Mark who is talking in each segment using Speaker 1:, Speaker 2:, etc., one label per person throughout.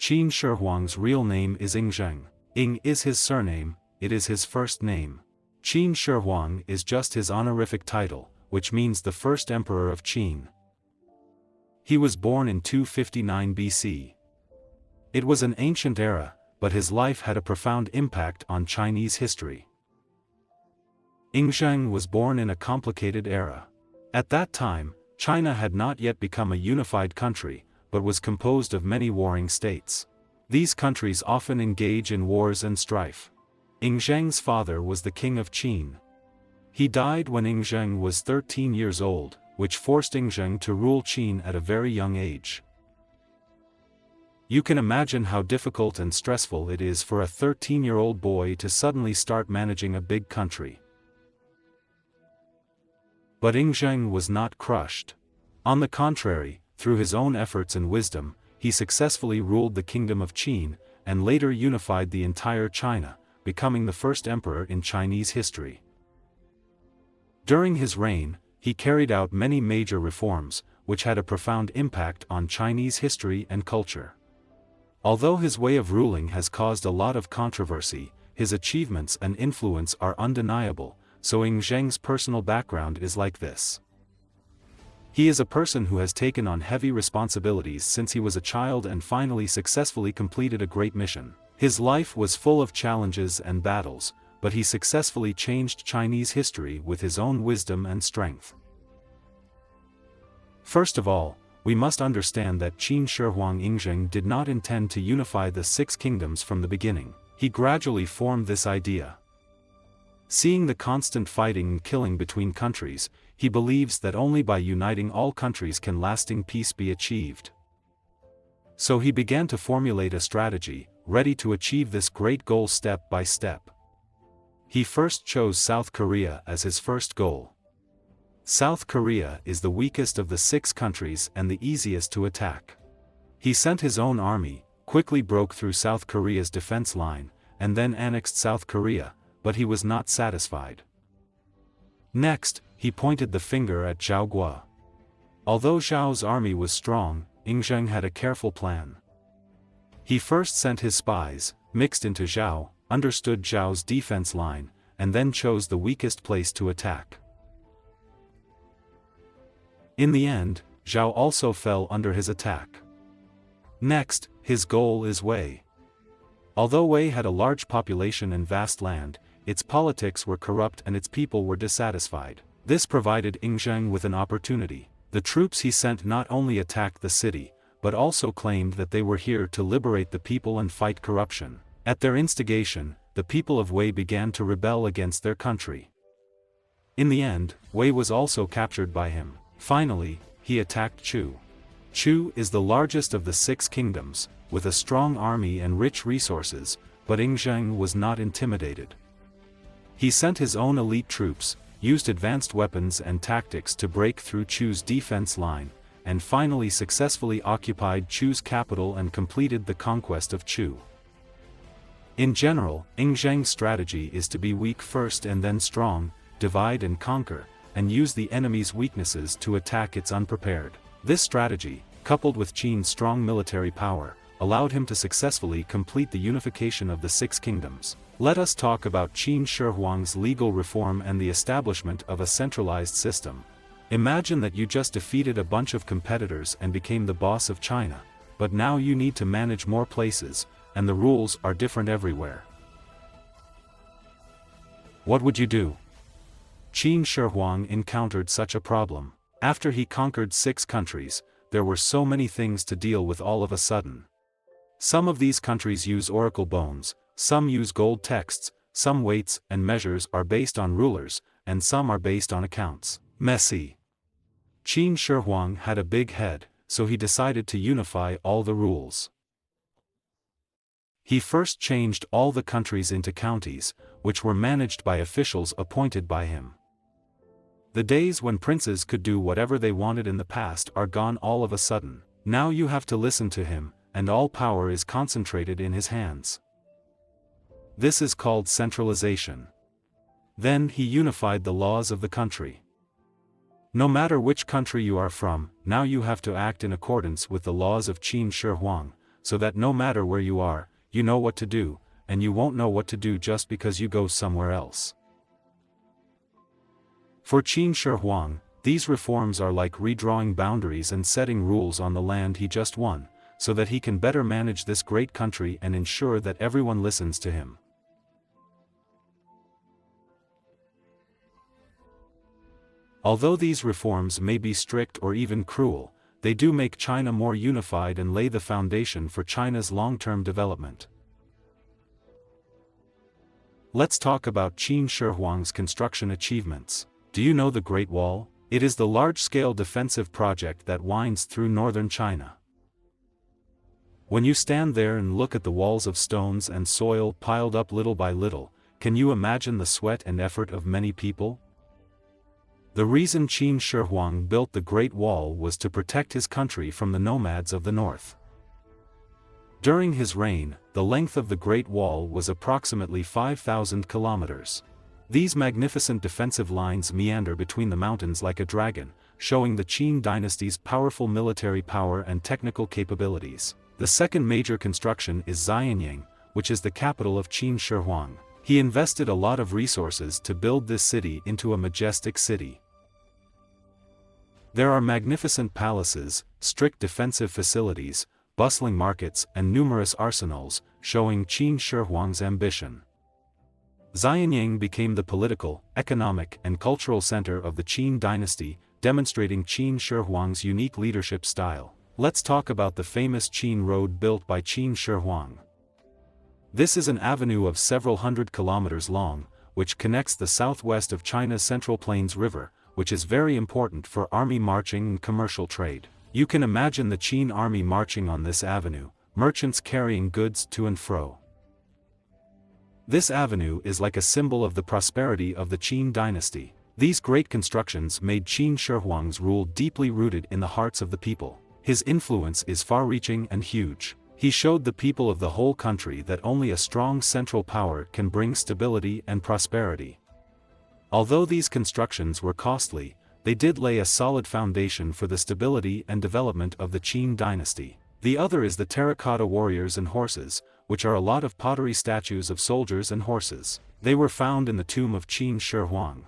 Speaker 1: Qin Shi Huang's real name is Yingzheng. Ying is his surname, it is his first name. Qin Shi Huang is just his honorific title, which means the first emperor of Qin. He was born in 259 BC. It was an ancient era, but his life had a profound impact on Chinese history. Yingzheng was born in a complicated era. At that time, China had not yet become a unified country, but was composed of many warring states. These countries often engage in wars and strife. Yingzheng's father was the king of Qin. He died when Yingzheng was 13 years old, which forced Yingzheng to rule Qin at a very young age. You can imagine how difficult and stressful it is for a 13-year-old boy to suddenly start managing a big country. But Yingzheng was not crushed. On the contrary, through his own efforts and wisdom, he successfully ruled the kingdom of Qin, and later unified the entire China, becoming the first emperor in Chinese history. During his reign, he carried out many major reforms, which had a profound impact on Chinese history and culture. Although his way of ruling has caused a lot of controversy, his achievements and influence are undeniable, so Yingzheng's personal background is like this. He is a person who has taken on heavy responsibilities since he was a child and finally successfully completed a great mission. His life was full of challenges and battles, but he successfully changed Chinese history with his own wisdom and strength. First of all, we must understand that Qin Shi Huang Yingzheng did not intend to unify the six kingdoms from the beginning. He gradually formed this idea. Seeing the constant fighting and killing between countries, he believes that only by uniting all countries can lasting peace be achieved. So he began to formulate a strategy, ready to achieve this great goal step by step. He first chose South Korea as his first goal. South Korea is the weakest of the six countries and the easiest to attack. He sent his own army, quickly broke through South Korea's defense line, and then annexed South Korea, but he was not satisfied. Next, he pointed the finger at Zhao Guo. Although Zhao's army was strong, Yingzheng had a careful plan. He first sent his spies, mixed into Zhao, understood Zhao's defense line, and then chose the weakest place to attack. In the end, Zhao also fell under his attack. Next, his goal is Wei. Although Wei had a large population and vast land, its politics were corrupt and its people were dissatisfied. This provided Yingzheng with an opportunity. The troops he sent not only attacked the city, but also claimed that they were here to liberate the people and fight corruption. At their instigation, the people of Wei began to rebel against their country. In the end, Wei was also captured by him. Finally, he attacked Chu. Chu is the largest of the six kingdoms, with a strong army and rich resources, but Yingzheng was not intimidated. He sent his own elite troops, used advanced weapons and tactics to break through Chu's defense line, and finally successfully occupied Chu's capital and completed the conquest of Chu. In general, Yingzheng's strategy is to be weak first and then strong, divide and conquer, and use the enemy's weaknesses to attack its unprepared. This strategy, coupled with Qin's strong military power, allowed him to successfully complete the unification of the six kingdoms. Let us talk about Qin Shi Huang's legal reform and the establishment of a centralized system. Imagine that you just defeated a bunch of competitors and became the boss of China, but now you need to manage more places, and the rules are different everywhere. What would you do? Qin Shi Huang encountered such a problem. After he conquered six countries, there were so many things to deal with all of a sudden. Some of these countries use oracle bones, some use gold texts, some weights and measures are based on rulers, and some are based on accounts. Messy. Qin Shi Huang had a big head, so he decided to unify all the rules. He first changed all the countries into counties, which were managed by officials appointed by him. The days when princes could do whatever they wanted in the past are gone all of a sudden. Now you have to listen to him, and all power is concentrated in his hands. This is called centralization. Then he unified the laws of the country. No matter which country you are from, now you have to act in accordance with the laws of Qin Shi Huang, so that no matter where you are, you know what to do, and you won't know what to do just because you go somewhere else. For Qin Shi Huang, these reforms are like redrawing boundaries and setting rules on the land he just won, so that he can better manage this great country and ensure that everyone listens to him. Although these reforms may be strict or even cruel, they do make China more unified and lay the foundation for China's long-term development. Let's talk about Qin Shi Huang's construction achievements. Do you know the Great Wall? It is the large-scale defensive project that winds through northern China. When you stand there and look at the walls of stones and soil piled up little by little, can you imagine the sweat and effort of many people? The reason Qin Shi Huang built the Great Wall was to protect his country from the nomads of the north. During his reign, the length of the Great Wall was approximately 5,000 kilometers. These magnificent defensive lines meander between the mountains like a dragon, showing the Qin dynasty's powerful military power and technical capabilities. The second major construction is Xianyang, which is the capital of Qin Shi Huang. He invested a lot of resources to build this city into a majestic city. There are magnificent palaces, strict defensive facilities, bustling markets and numerous arsenals, showing Qin Shi Huang's ambition. Xianyang became the political, economic and cultural center of the Qin dynasty, demonstrating Qin Shi Huang's unique leadership style. Let's talk about the famous Qin Road built by Qin Shi Huang. This is an avenue of several hundred kilometers long, which connects the southwest of China's Central Plains River, which is very important for army marching and commercial trade. You can imagine the Qin army marching on this avenue, merchants carrying goods to and fro. This avenue is like a symbol of the prosperity of the Qin dynasty. These great constructions made Qin Shi Huang's rule deeply rooted in the hearts of the people. His influence is far-reaching and huge. He showed the people of the whole country that only a strong central power can bring stability and prosperity. Although these constructions were costly, they did lay a solid foundation for the stability and development of the Qin dynasty. The other is the terracotta warriors and horses, which are a lot of pottery statues of soldiers and horses. They were found in the tomb of Qin Shi Huang.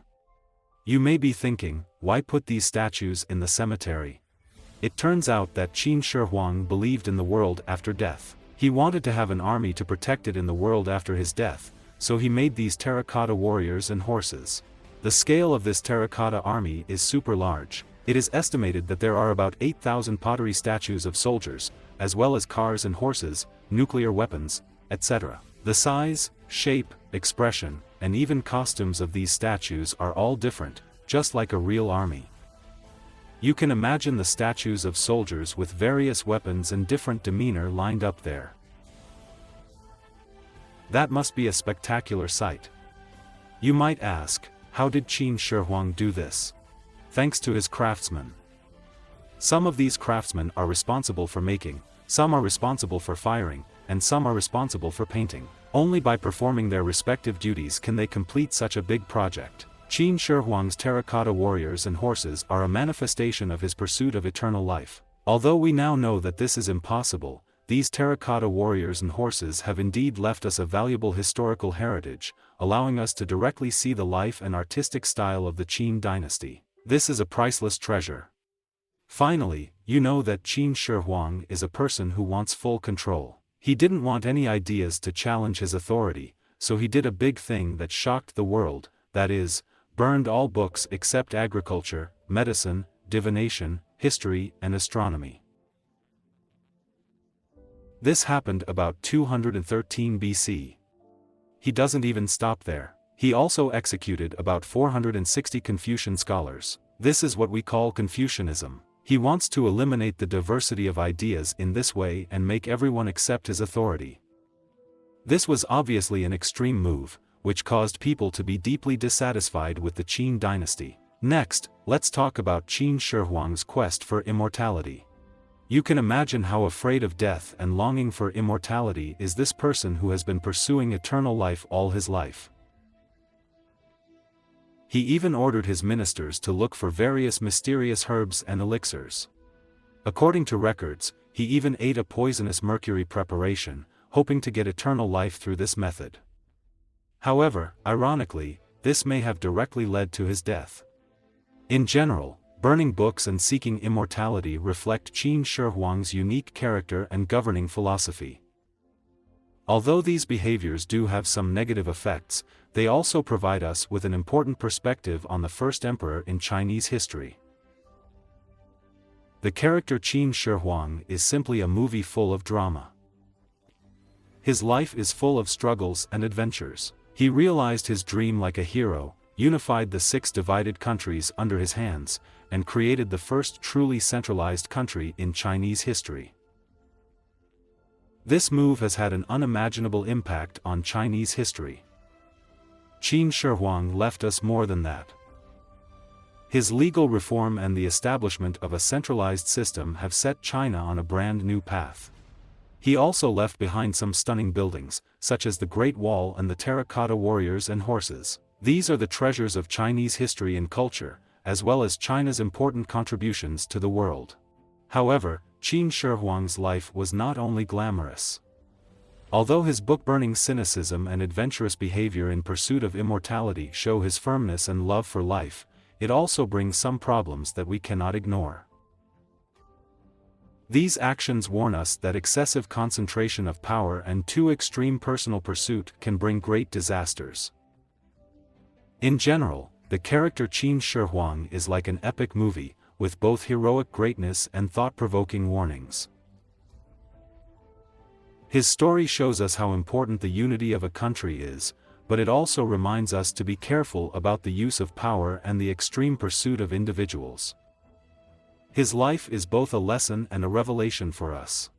Speaker 1: You may be thinking, why put these statues in the cemetery? It turns out that Qin Shi Huang believed in the world after death. He wanted to have an army to protect it in the world after his death, so he made these terracotta warriors and horses. The scale of this terracotta army is super large. It is estimated that there are about 8,000 pottery statues of soldiers, as well as cars and horses, nuclear weapons, etc. The size, shape, expression, and even costumes of these statues are all different, just like a real army. You can imagine the statues of soldiers with various weapons and different demeanor lined up there. That must be a spectacular sight. You might ask, how did Qin Shi Huang do this? Thanks to his craftsmen. Some of these craftsmen are responsible for making, some are responsible for firing, and some are responsible for painting. Only by performing their respective duties can they complete such a big project. Qin Shi Huang's terracotta warriors and horses are a manifestation of his pursuit of eternal life. Although we now know that this is impossible, these terracotta warriors and horses have indeed left us a valuable historical heritage, allowing us to directly see the life and artistic style of the Qin dynasty. This is a priceless treasure. Finally, you know that Qin Shi Huang is a person who wants full control. He didn't want any ideas to challenge his authority, so he did a big thing that shocked the world, that is, burned all books except agriculture, medicine, divination, history, and astronomy. This happened about 213 BC. He doesn't even stop there. He also executed about 460 Confucian scholars. This is what we call Confucianism. He wants to eliminate the diversity of ideas in this way and make everyone accept his authority. This was obviously an extreme move, which caused people to be deeply dissatisfied with the Qin dynasty. Next, let's talk about Qin Shi Huang's quest for immortality. You can imagine how afraid of death and longing for immortality is this person who has been pursuing eternal life all his life. He even ordered his ministers to look for various mysterious herbs and elixirs. According to records, he even ate a poisonous mercury preparation, hoping to get eternal life through this method. However, ironically, this may have directly led to his death. In general, burning books and seeking immortality reflect Qin Shi Huang's unique character and governing philosophy. Although these behaviors do have some negative effects, they also provide us with an important perspective on the first emperor in Chinese history. The character Qin Shi Huang is simply a movie full of drama. His life is full of struggles and adventures. He realized his dream like a hero, unified the 6 divided countries under his hands, and created the first truly centralized country in Chinese history. This move has had an unimaginable impact on Chinese history. Qin Shi Huang left us more than that. His legal reform and the establishment of a centralized system have set China on a brand new path. He also left behind some stunning buildings, such as the Great Wall and the terracotta warriors and horses. These are the treasures of Chinese history and culture, as well as China's important contributions to the world. However, Qin Shi Huang's life was not only glamorous. Although his book-burning cynicism and adventurous behavior in pursuit of immortality show his firmness and love for life, it also brings some problems that we cannot ignore. These actions warn us that excessive concentration of power and too extreme personal pursuit can bring great disasters. In general, the character Qin Shi Huang is like an epic movie, with both heroic greatness and thought-provoking warnings. His story shows us how important the unity of a country is, but it also reminds us to be careful about the use of power and the extreme pursuit of individuals. His life is both a lesson and a revelation for us.